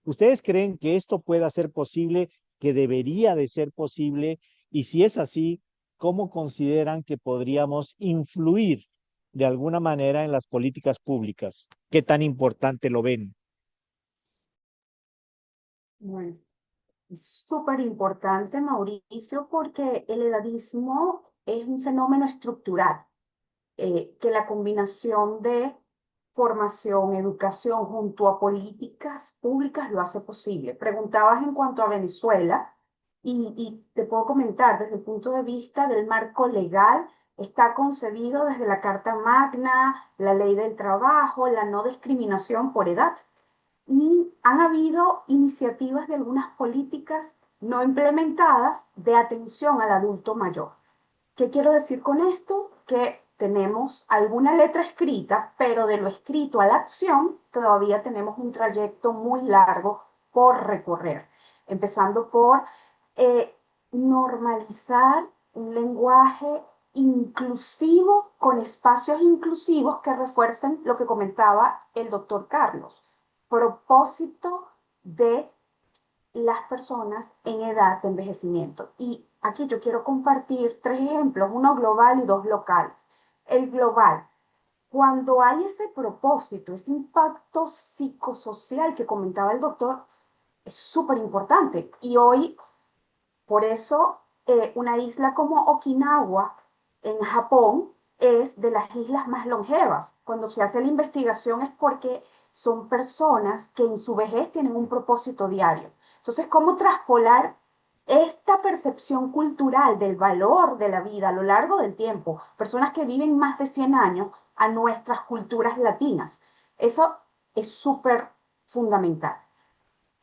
¿Ustedes creen que esto pueda ser posible, que debería de ser posible? Y si es así, ¿cómo consideran que podríamos influir de alguna manera en las políticas públicas? ¿Qué tan importante lo ven? Bueno, es súper importante, Mauricio, porque el edadismo es un fenómeno estructural, que la combinación de formación, educación junto a políticas públicas lo hace posible. Preguntabas en cuanto a Venezuela y te puedo comentar desde el punto de vista del marco legal, está concebido desde la Carta Magna, la ley del trabajo, la no discriminación por edad. Y han habido iniciativas de algunas políticas no implementadas de atención al adulto mayor. ¿Qué quiero decir con esto? Que tenemos alguna letra escrita, pero de lo escrito a la acción todavía tenemos un trayecto muy largo por recorrer, empezando por eh, normalizar un lenguaje inclusivo con espacios inclusivos que refuercen lo que comentaba el doctor Carlos, propósito de las personas en edad de envejecimiento. Y aquí yo quiero compartir tres ejemplos, uno global y dos locales. El global, cuando hay ese propósito, ese impacto psicosocial que comentaba el doctor, es súper importante. Y hoy, por eso, una isla como Okinawa, en Japón, es de las islas más longevas. Cuando se hace la investigación es porque son personas que en su vejez tienen un propósito diario. Entonces, ¿cómo traspolar esta percepción cultural del valor de la vida a lo largo del tiempo, personas que viven más de 100 años, a nuestras culturas latinas? Eso es súper fundamental.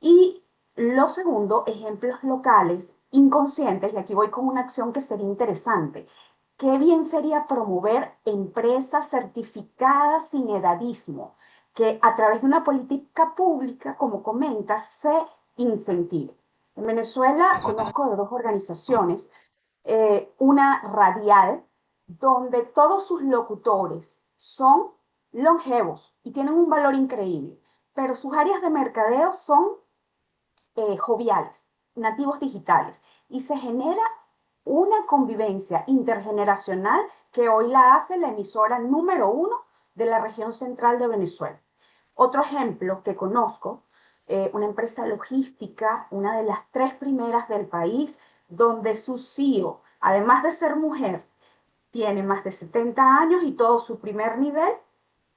Y lo segundo, ejemplos locales inconscientes, y aquí voy con una acción que sería interesante. Qué bien sería promover empresas certificadas sin edadismo, que a través de una política pública, como comenta, se incentive. En Venezuela conozco de dos organizaciones, una radial, donde todos sus locutores son longevos y tienen un valor increíble, pero sus áreas de mercadeo son joviales, nativos digitales, y se genera una convivencia intergeneracional que hoy la hace la emisora número uno de la región central de Venezuela. Otro ejemplo que conozco, una empresa logística, una de las tres primeras del país, donde su CEO, además de ser mujer, tiene más de 70 años y todo su primer nivel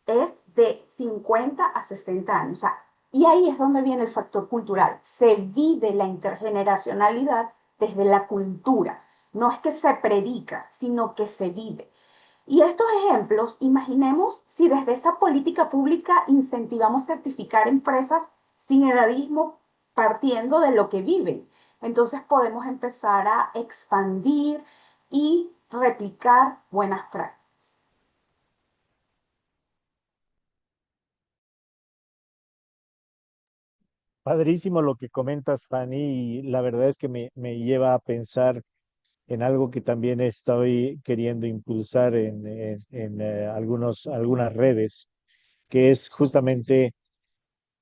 es de 50 a 60 años. O sea, y ahí es donde viene el factor cultural. Se vive la intergeneracionalidad desde la cultura. No es que se predica, sino que se vive. Y estos ejemplos, imaginemos si desde esa política pública incentivamos certificar empresas sin edadismo partiendo de lo que viven. Entonces podemos empezar a expandir y replicar buenas prácticas. Padrísimo lo que comentas, Fanny, y la verdad es que me lleva a pensar en algo que también estoy queriendo impulsar en algunas redes, que es justamente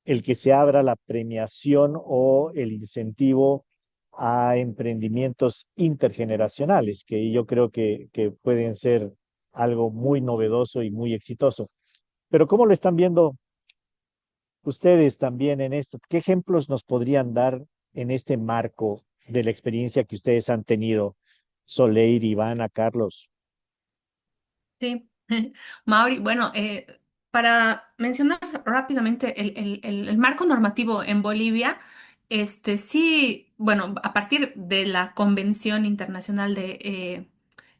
el que se abra la premiación o el incentivo a emprendimientos intergeneracionales, que yo creo que pueden ser algo muy novedoso y muy exitoso. Pero ¿cómo lo están viendo ustedes también en esto? ¿Qué ejemplos nos podrían dar en este marco de la experiencia que ustedes han tenido, Soleil, Ivana, Carlos? Sí, Mauri, bueno, para mencionar rápidamente el marco normativo en Bolivia, sí, bueno, a partir de la Convención Internacional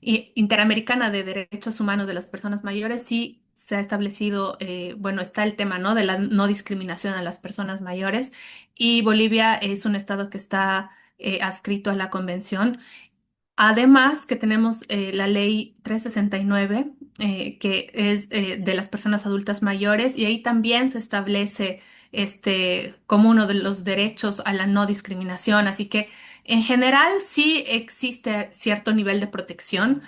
Interamericana de Derechos Humanos de las Personas Mayores, sí se ha establecido, bueno, está el tema, ¿no? De la no discriminación a las personas mayores, y Bolivia es un estado que está adscrito a la convención. Además que tenemos la ley 369, que es de las personas adultas mayores, y ahí también se establece como uno de los derechos a la no discriminación. Así que en general sí existe cierto nivel de protección,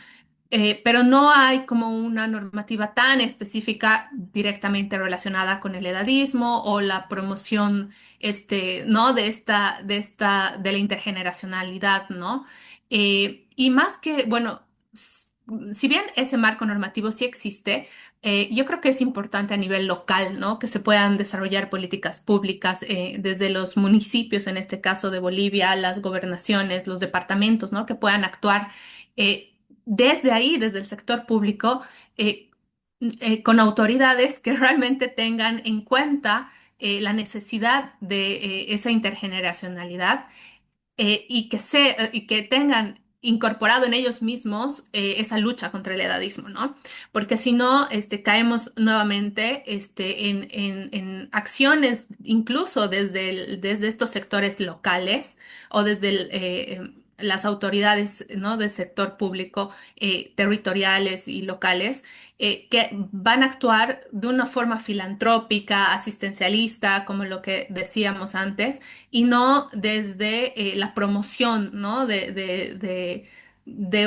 pero no hay como una normativa tan específica directamente relacionada con el edadismo o la promoción, ¿no? De la intergeneracionalidad, ¿no? Y más que, bueno, si bien ese marco normativo sí existe, yo creo que es importante a nivel local, ¿no? Que se puedan desarrollar políticas públicas desde los municipios, en este caso de Bolivia, las gobernaciones, los departamentos, ¿no? Que puedan actuar. Desde ahí, desde el sector público, eh, con autoridades que realmente tengan en cuenta la necesidad de esa intergeneracionalidad, y que tengan incorporado en ellos mismos esa lucha contra el edadismo, ¿no? Porque si no, caemos nuevamente en acciones, incluso desde estos sectores locales o desde las autoridades, ¿no? Del sector público, territoriales y locales, que van a actuar de una forma filantrópica, asistencialista, como lo que decíamos antes, y no desde la promoción, ¿no? De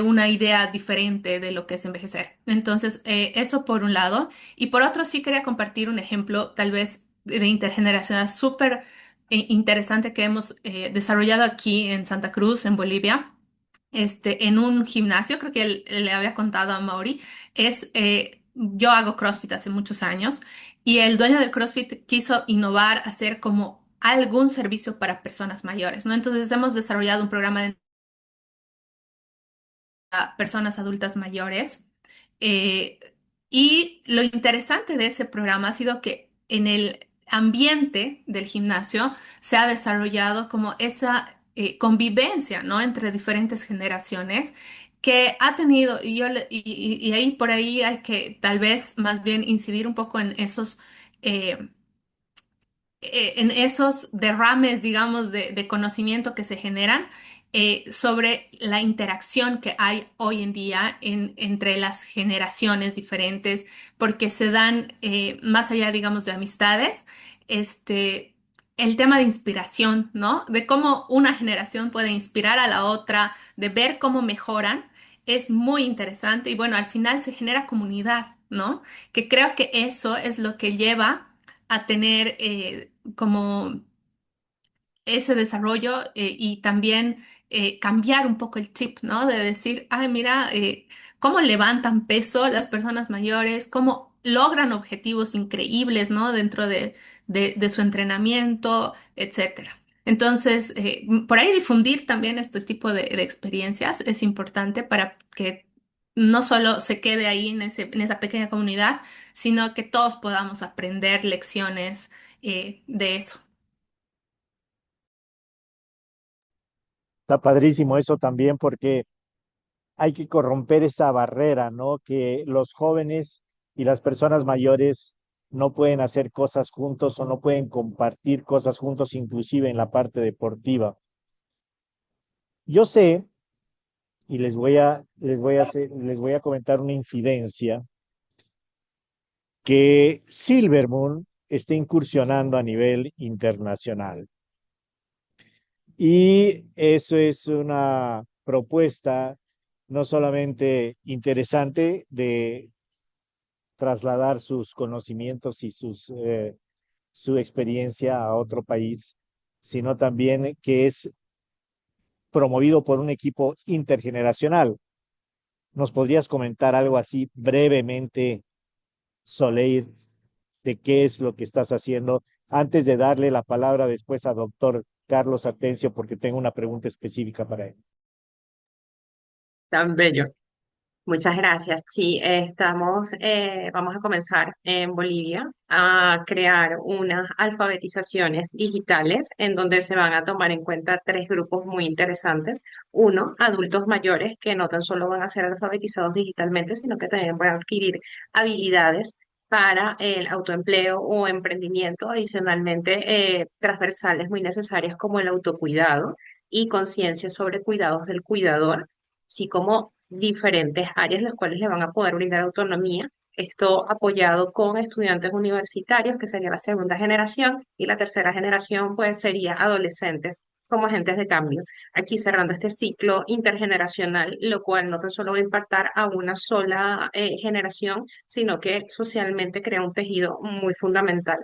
una idea diferente de lo que es envejecer. Entonces, eso por un lado. Y por otro, sí quería compartir un ejemplo, tal vez de intergeneracional súper interesante que hemos desarrollado aquí en Santa Cruz, en Bolivia, en un gimnasio. Creo que le había contado a Mauri. Yo hago CrossFit hace muchos años, y el dueño del CrossFit quiso innovar, hacer como algún servicio para personas mayores, ¿no? Entonces hemos desarrollado un programa de personas adultas mayores. eh, y lo interesante de ese programa ha sido que en el ambiente del gimnasio se ha desarrollado como esa convivencia, ¿no? Entre diferentes generaciones, que ha tenido, y ahí por ahí hay que tal vez más bien incidir un poco eh, en esos derrames, digamos, de conocimiento que se generan sobre la interacción que hay hoy en día entre las generaciones diferentes, porque se dan, más allá, digamos, de amistades, el tema de inspiración, ¿no? De cómo una generación puede inspirar a la otra, de ver cómo mejoran, es muy interesante, y bueno, al final se genera comunidad, ¿no? Que creo que eso es lo que lleva a tener como ese desarrollo, y también cambiar un poco el chip, ¿no? De decir, ay, mira, cómo levantan peso las personas mayores, cómo logran objetivos increíbles, ¿no? Dentro de su entrenamiento, etcétera. Entonces, por ahí difundir también este tipo de experiencias es importante para que no solo se quede ahí en esa pequeña comunidad, sino que todos podamos aprender lecciones de eso. Está padrísimo eso también porque hay que corromper esa barrera, ¿no? Que los jóvenes y las personas mayores no pueden hacer cosas juntos o no pueden compartir cosas juntos, inclusive en la parte deportiva. Yo sé, y les voy a comentar una infidencia, que Silver Moon está incursionando a nivel internacional. Y eso es una propuesta no solamente interesante de trasladar sus conocimientos y su experiencia a otro país, sino también que es promovido por un equipo intergeneracional. ¿Nos podrías comentar algo así brevemente, Soleil, de qué es lo que estás haciendo antes de darle la palabra después a doctor Carlos Atencio, porque tengo una pregunta específica para él? Tan bello. Muchas gracias. Sí, vamos a comenzar en Bolivia a crear unas alfabetizaciones digitales en donde se van a tomar en cuenta tres grupos muy interesantes. Uno, adultos mayores que no tan solo van a ser alfabetizados digitalmente, sino que también van a adquirir habilidades para el autoempleo o emprendimiento, adicionalmente transversales muy necesarias como el autocuidado y conciencia sobre cuidados del cuidador, así como diferentes áreas las cuales le van a poder brindar autonomía. Esto apoyado con estudiantes universitarios, que sería la segunda generación, y la tercera generación, pues sería adolescentes como agentes de cambio. Aquí cerrando este ciclo intergeneracional, lo cual no tan solo va a impactar a una sola generación, sino que socialmente crea un tejido muy fundamental.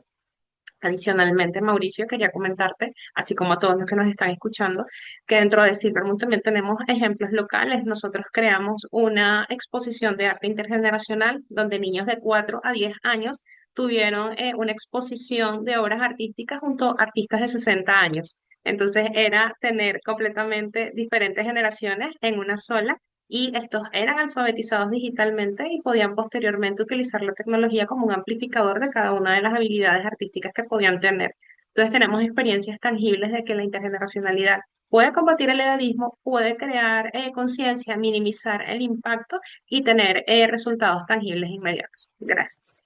Adicionalmente, Mauricio, quería comentarte, así como a todos los que nos están escuchando, que dentro de Silvermoon también tenemos ejemplos locales. Nosotros creamos una exposición de arte intergeneracional donde niños de 4 a 10 años tuvieron una exposición de obras artísticas junto a artistas de 60 años. Entonces era tener completamente diferentes generaciones en una sola, y estos eran alfabetizados digitalmente y podían posteriormente utilizar la tecnología como un amplificador de cada una de las habilidades artísticas que podían tener. Entonces tenemos experiencias tangibles de que la intergeneracionalidad puede combatir el edadismo, puede crear conciencia, minimizar el impacto y tener resultados tangibles e inmediatos. Gracias.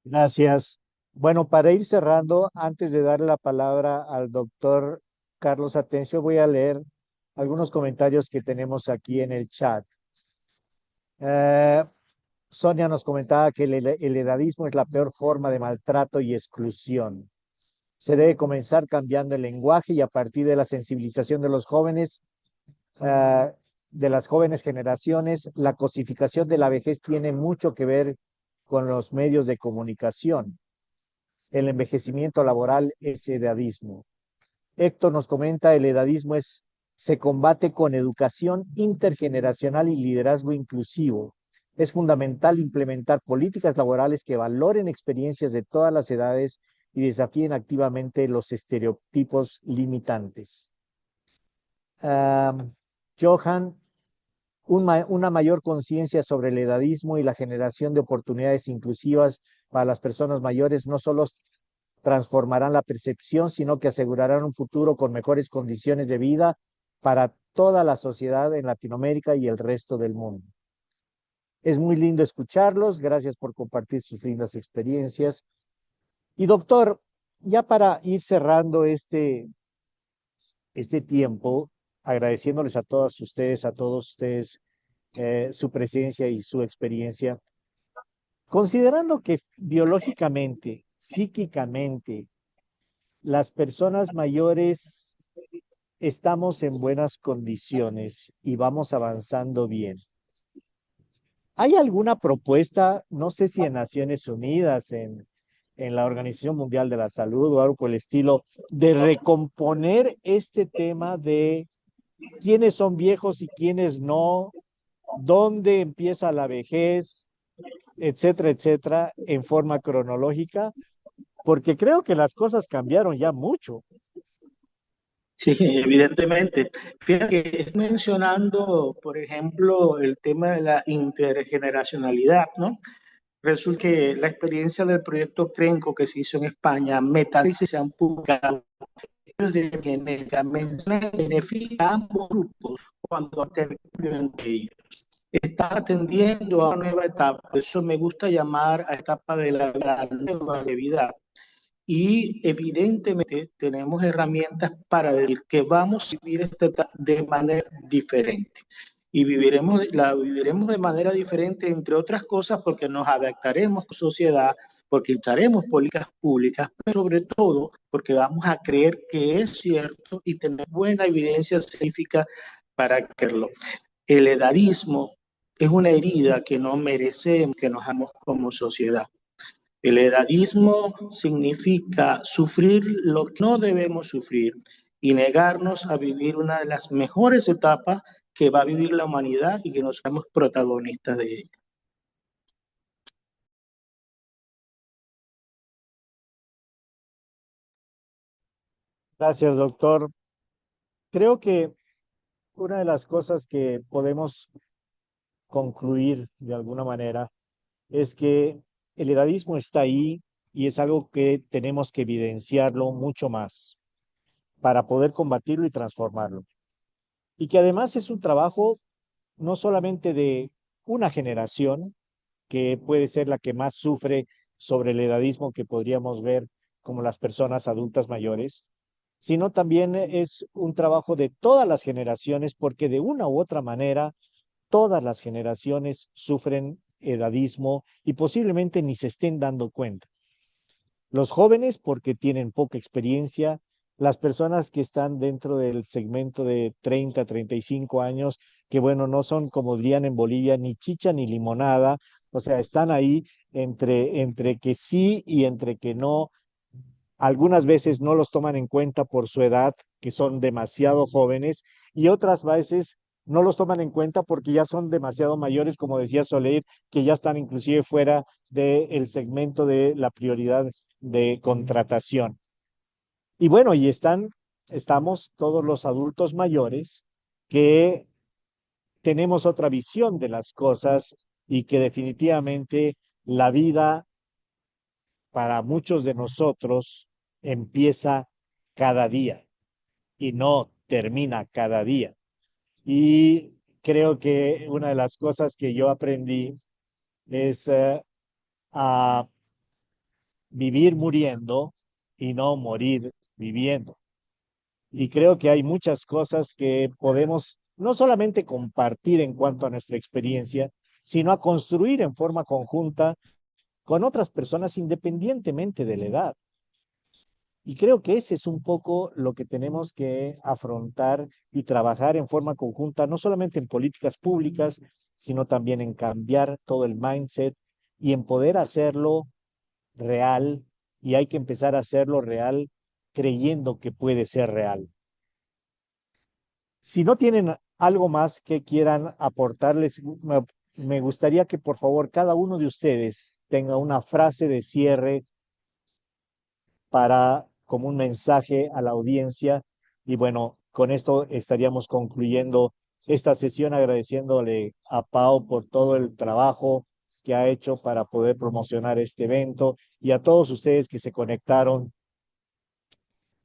Gracias. Bueno, para ir cerrando, antes de darle la palabra al doctor Carlos Atencio, voy a leer algunos comentarios que tenemos aquí en el chat. Eh, Sonia nos comentaba que el edadismo es la peor forma de maltrato y exclusión. Se debe comenzar cambiando el lenguaje y a partir de la sensibilización de los jóvenes, eh, de las jóvenes generaciones, la cosificación de la vejez tiene mucho que ver con los medios de comunicación. El envejecimiento laboral es edadismo. Héctor nos comenta, el edadismo se combate con educación intergeneracional y liderazgo inclusivo. Es fundamental implementar políticas laborales que valoren experiencias de todas las edades y desafíen activamente los estereotipos limitantes. Johan, una mayor conciencia sobre el edadismo y la generación de oportunidades inclusivas para las personas mayores no solo transformarán la percepción, sino que asegurarán un futuro con mejores condiciones de vida para toda la sociedad en Latinoamérica y el resto del mundo. Es muy lindo escucharlos. Gracias por compartir sus lindas experiencias. Y doctor, ya para ir cerrando este tiempo, agradeciéndoles a todos ustedes su presencia y su experiencia, considerando que biológicamente, psíquicamente, las personas mayores estamos en buenas condiciones y vamos avanzando bien. ¿Hay alguna propuesta, no sé si en Naciones Unidas, en la Organización Mundial de la Salud o algo por el estilo, de recomponer este tema de quiénes son viejos y quiénes no, dónde empieza la vejez, etcétera, en forma cronológica? Porque creo que las cosas cambiaron ya mucho. Sí, evidentemente. Fíjate que es mencionando, por ejemplo, el tema de la intergeneracionalidad, ¿no? Resulta que la experiencia del proyecto Trenco que se hizo en España, Metalices se han publicado estudios de genética, mencionan el beneficio a ambos grupos cuando intercambian entre ellos. Está atendiendo a una nueva etapa, por eso me gusta llamar a etapa de la nueva vida. Y evidentemente tenemos herramientas para decir que vamos a vivir esta etapa de manera diferente. Y la viviremos de manera diferente, entre otras cosas, porque nos adaptaremos a la sociedad, porque usaremos políticas públicas, pero sobre todo porque vamos a creer que es cierto y tener buena evidencia científica para creerlo. El edadismo es una herida que no merecemos que nos hagamos como sociedad. El edadismo significa sufrir lo que no debemos sufrir y negarnos a vivir una de las mejores etapas que va a vivir la humanidad y que nos somos protagonistas de ella. Gracias, doctor. Creo que una de las cosas que podemos concluir de alguna manera es que el edadismo está ahí y es algo que tenemos que evidenciarlo mucho más para poder combatirlo y transformarlo. Y que además es un trabajo no solamente de una generación, que puede ser la que más sufre sobre el edadismo que podríamos ver como las personas adultas mayores, sino también es un trabajo de todas las generaciones, porque de una u otra manera todas las generaciones sufren edadismo y posiblemente ni se estén dando cuenta. Los jóvenes porque tienen poca experiencia, las personas que están dentro del segmento de 30, 35 años, que bueno, no son como dirían en Bolivia, ni chicha ni limonada, o sea, están ahí entre que sí y entre que no. Algunas veces no los toman en cuenta por su edad, que son demasiado jóvenes, y otras veces no los toman en cuenta porque ya son demasiado mayores, como decía Soleil, que ya están inclusive fuera del segmento de la prioridad de contratación. Y bueno, estamos todos los adultos mayores que tenemos otra visión de las cosas y que definitivamente la vida para muchos de nosotros empieza cada día y no termina cada día. Y creo que una de las cosas que yo aprendí es a vivir muriendo y no morir viviendo. Y creo que hay muchas cosas que podemos no solamente compartir en cuanto a nuestra experiencia, sino a construir en forma conjunta con otras personas independientemente de la edad. Y creo que ese es un poco lo que tenemos que afrontar y trabajar en forma conjunta, no solamente en políticas públicas, sino también en cambiar todo el mindset y en poder hacerlo real. Y hay que empezar a hacerlo real creyendo que puede ser real. Si no tienen algo más que quieran aportarles, me gustaría que por favor cada uno de ustedes tenga una frase de cierre para como un mensaje a la audiencia. Y bueno, con esto estaríamos concluyendo esta sesión agradeciéndole a Pau por todo el trabajo que ha hecho para poder promocionar este evento y a todos ustedes que se conectaron,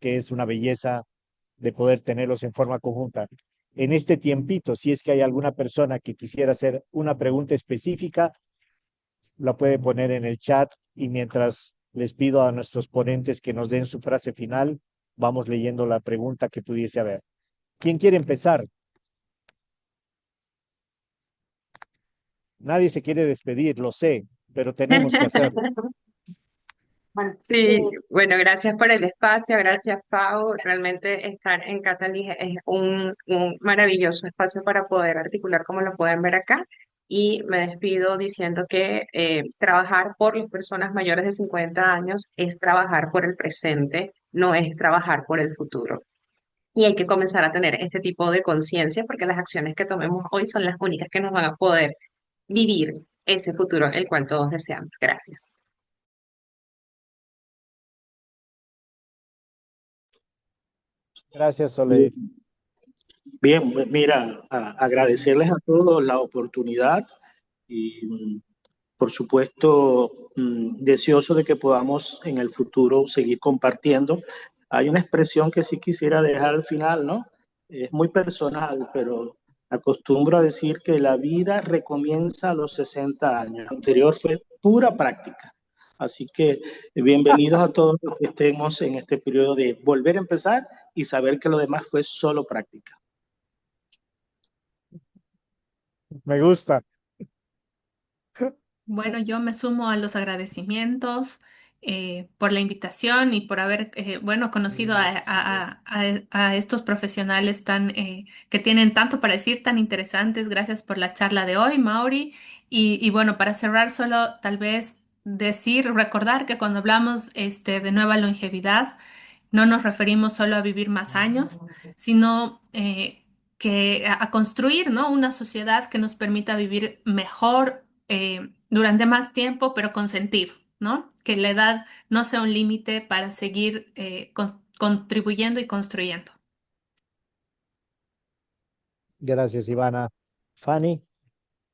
que es una belleza de poder tenerlos en forma conjunta. En este tiempito, si es que hay alguna persona que quisiera hacer una pregunta específica, la puede poner en el chat y mientras les pido a nuestros ponentes que nos den su frase final, vamos leyendo la pregunta que pudiese haber. ¿Quién quiere empezar? Nadie se quiere despedir, lo sé, pero tenemos que hacerlo. Bueno, Sí, bueno, gracias por el espacio, gracias Pau. Realmente estar en Catalyst es un maravilloso espacio para poder articular como lo pueden ver acá. Y me despido diciendo que trabajar por las personas mayores de 50 años es trabajar por el presente, no es trabajar por el futuro. Y hay que comenzar a tener este tipo de conciencia porque las acciones que tomemos hoy son las únicas que nos van a poder vivir ese futuro el cual todos deseamos. Gracias. Gracias, Soleil. Bien, mira, agradecerles a todos la oportunidad y, por supuesto, deseoso de que podamos en el futuro seguir compartiendo. Hay una expresión que sí quisiera dejar al final, ¿no? Es muy personal, pero acostumbro a decir que la vida recomienza a los 60 años. Lo anterior fue pura práctica. Así que bienvenidos a todos los que estemos en este periodo de volver a empezar y saber que lo demás fue solo práctica. Me gusta. Bueno, yo me sumo a los agradecimientos por la invitación y por haber, bueno, conocido a estos profesionales que tienen tanto para decir, tan interesantes. Gracias por la charla de hoy, Mauri. Y bueno, para cerrar, solo tal vez recordar que cuando hablamos de nueva longevidad, no nos referimos solo a vivir más años, sino que a construir, ¿no? Una sociedad que nos permita vivir mejor durante más tiempo, pero con sentido, ¿no? Que la edad no sea un límite para seguir contribuyendo y construyendo. Gracias, Ivana. Fanny,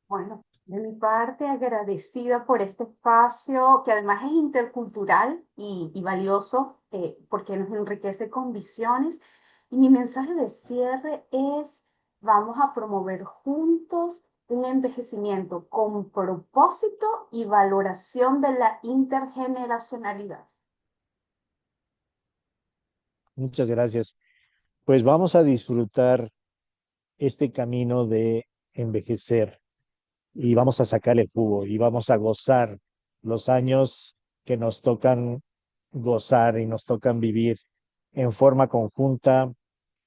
Bueno, de mi parte, agradecida por este espacio que además es intercultural y valioso porque nos enriquece con visiones. Y mi mensaje de cierre es, vamos a promover juntos un envejecimiento con propósito y valoración de la intergeneracionalidad. muchas gracias. Pues vamos a disfrutar este camino de envejecer y vamos a sacar el jugo y vamos a gozar los años que nos tocan gozar y nos tocan vivir en forma conjunta,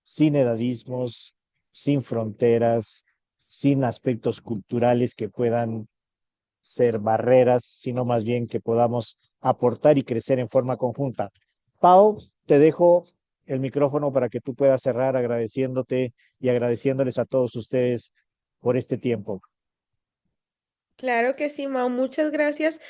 sin edadismos, sin fronteras, sin aspectos culturales que puedan ser barreras, sino más bien que podamos aportar y crecer en forma conjunta. Pau, te dejo el micrófono para que tú puedas cerrar agradeciéndote y agradeciéndoles a todos ustedes por este tiempo. Claro que sí, Mau. Muchas gracias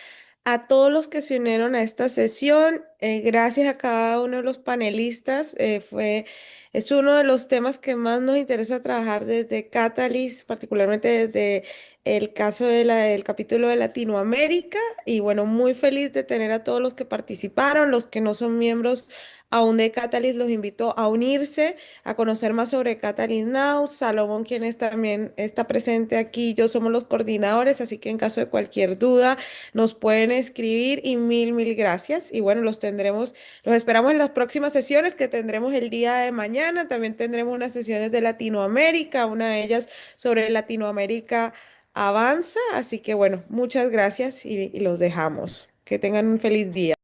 a todos los que se unieron a esta sesión. Gracias a cada uno de los panelistas. Es uno de los temas que más nos interesa trabajar desde Catalyst, particularmente desde el caso del capítulo de Latinoamérica. Y bueno, muy feliz de tener a todos los que participaron, los que no son miembros aún de Catalyst, los invito a unirse, a conocer más sobre Catalyst Now. Salomón, quien también está presente aquí, yo somos los coordinadores, así que en caso de cualquier duda, nos pueden escribir y mil gracias. Y bueno, los esperamos en las próximas sesiones que tendremos el día de mañana. También tendremos unas sesiones de Latinoamérica, una de ellas sobre Latinoamérica Avanza. Así que bueno, muchas gracias y los dejamos. Que tengan un feliz día.